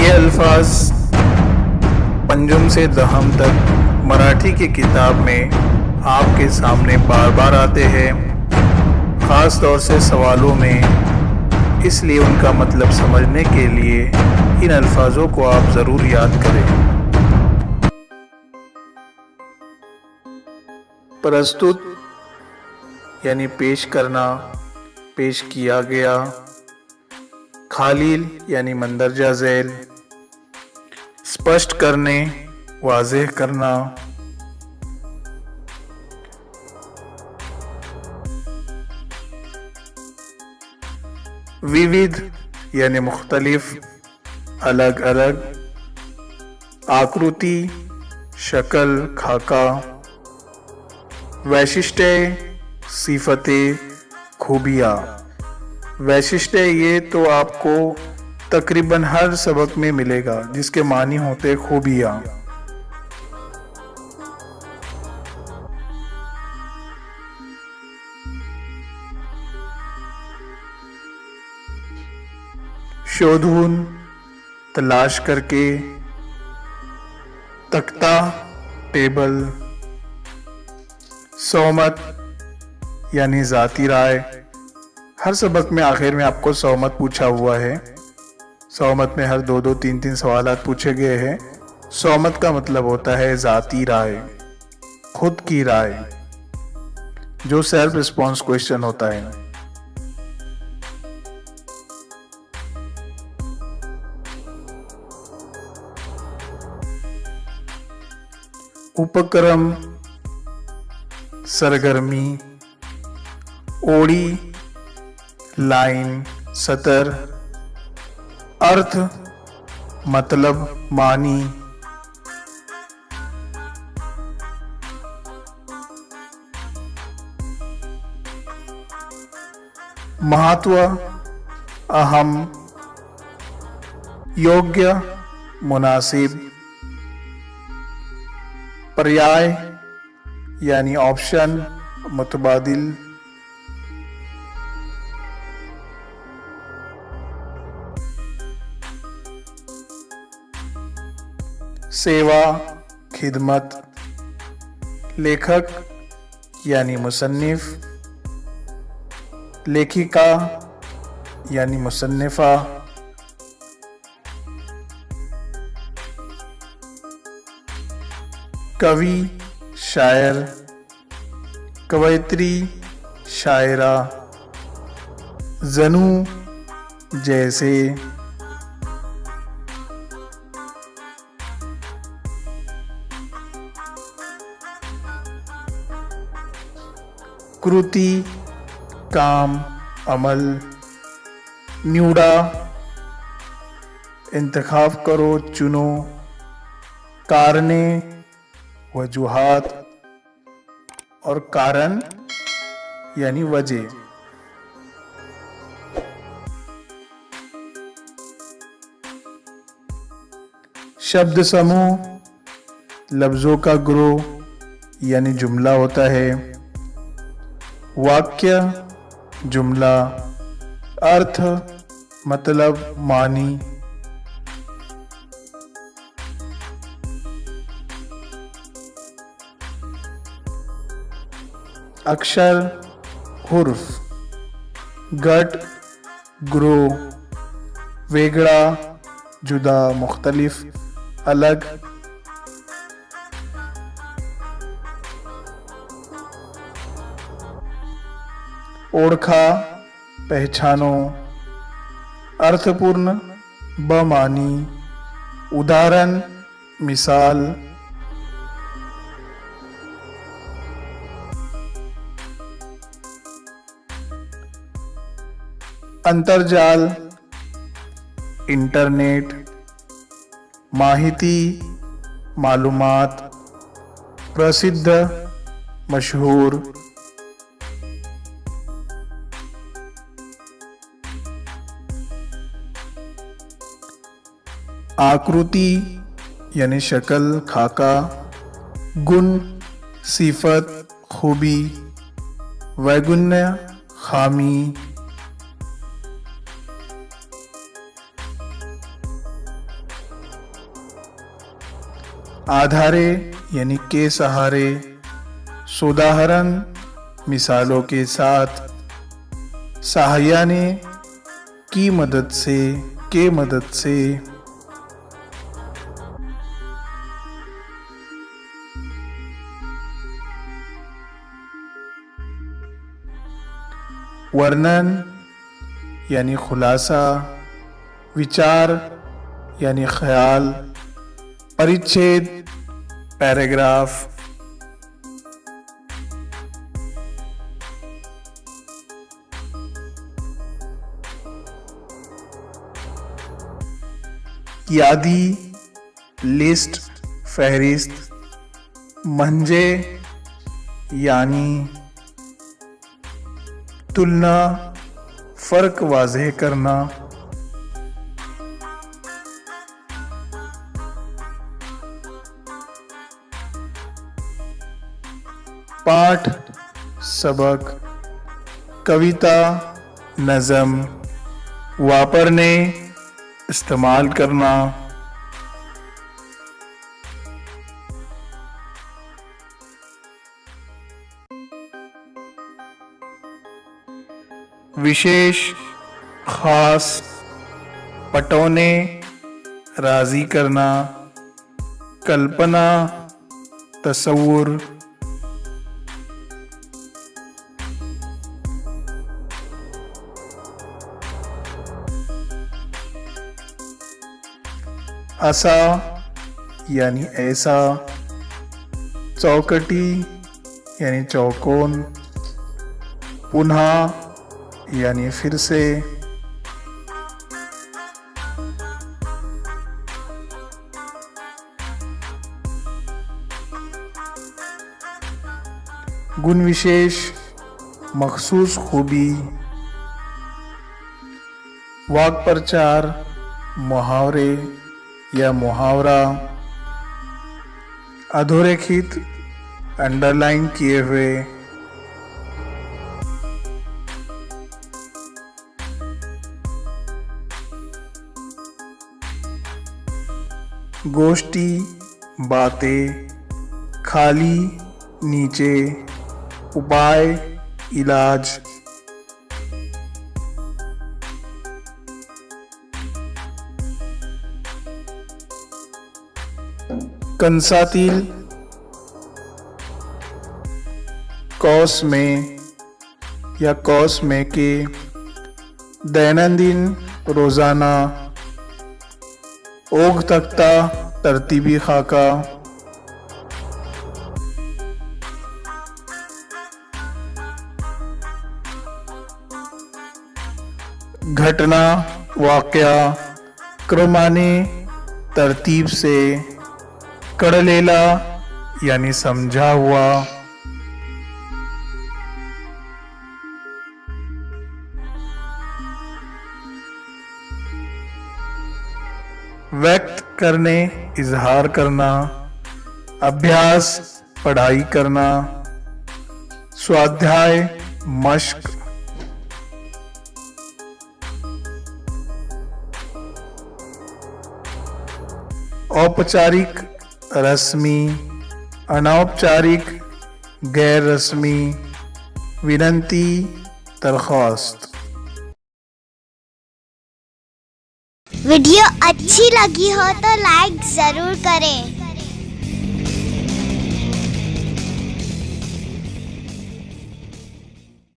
ये अल्फाज पंजुम से दहम तक मराठी की किताब में आपके सामने बार बार आते हैं, ख़ास तौर से सवालों में। इसलिए उनका मतलब समझने के लिए इन अल्फाजों को आप ज़रूर याद करें। प्रस्तुत यानी पेश करना, पेश किया गया। खालील यानी मंदरजा झैल, स्पष्ट करने, वाज़ेह करना। विविध यानी मुख्तलिफ, अलग अलग। आकृति, शक्ल, खाका। वैशिष्ट्य, सिफतें, खूबियाँ। वैशिष्ट्य ये तो आपको तकरीबन हर सबक में मिलेगा, जिसके मानी होते खूबियाँ। शोधून, तलाश करके। तख्ता, टेबल। सौमत यानी जाती राय। हर सबक में आखिर में आपको सौमत पूछा हुआ है। सौमत में हर 2-2, 3-3 सवालात पूछे गए हैं। सौमत का मतलब होता है जाती राय, खुद की राय, जो सेल्फ रिस्पॉन्स क्वेश्चन होता है। उपक्रम, सरगर्मी। ओड़ी, लाइन, सतर। अर्थ, मतलब, मानी। महत्व, अहम, योग्य, मुनासिब। पर्याय यानी ऑप्शन, मुतबादिल। सेवा, खिदमत। लेखक यानी मुसन्निफ। लेखिका यानी मुसन्निफा। कवि, शायर। कवयित्री, शायरा। जनु, जैसे। कृति, काम, अमल। न्यूडा, इंतखाब करो, चुनो। कारणे, वजूहात। और कारण यानी वजह। शब्द समूह, लफ्जों का ग्रोह यानी जुमला होता है। वाक्य, जुमला। अर्थ, मतलब, मानी। अक्षर, हुर्फ। गट, ग्रोह। वेगड़ा, जुदा, मुख्तलिफ, अलग। ओळखा, पहचानो। अर्थपूर्ण, बमानी। उदाहरण, मिसाल। अंतर्जाल, इंटरनेट। माहिती, मालूमात। प्रसिद्ध, मशहूर। आकृति यानी शक्ल, खाका। गुण, सिफत, खूबी। वैगुण्य, खामी। आधारे यानी के सहारे, सोदाहरण मिसालों के साथ, सहायाने की मदद से, के मदद से, वर्णन यानी खुलासा, विचार यानी ख्याल, परिच्छेद पैराग्राफ, यादी लिस्ट फहरिस्त, म्हणजे यानी, तुलना फर्क वाज़ेह करना, पाठ सबक, कविता नज़म, वापरने इस्तेमाल करना, विशेष खास, पटौने राजी करना, कल्पना तसव्वुर, असा यानी ऐसा, चौकटी यानी चौकोन, पुनः यानी फिर से, गुण विशेष मखसूस खूबी, वाक प्रचार मुहावरे या मुहावरा, अधोरेखित अंडरलाइन किए हुए, गोष्ठी बातें, खाली नीचे, उपाय इलाज, कंसातील कौस में या कौस में के, दैनंदिन रोजाना, ओघ तख्ता तरतीबी खाका, घटना वाक़या क्रमाने तरतीब से, कड़लेला यानी समझा हुआ, व्यक्त करने इजहार करना, अभ्यास पढ़ाई करना, स्वाध्याय मश्क, औपचारिक रस्मी, अनौपचारिक गैर रस्मी, विनंती दरख्वास्त। वीडियो अच्छी लगी हो तो लाइक जरूर करें।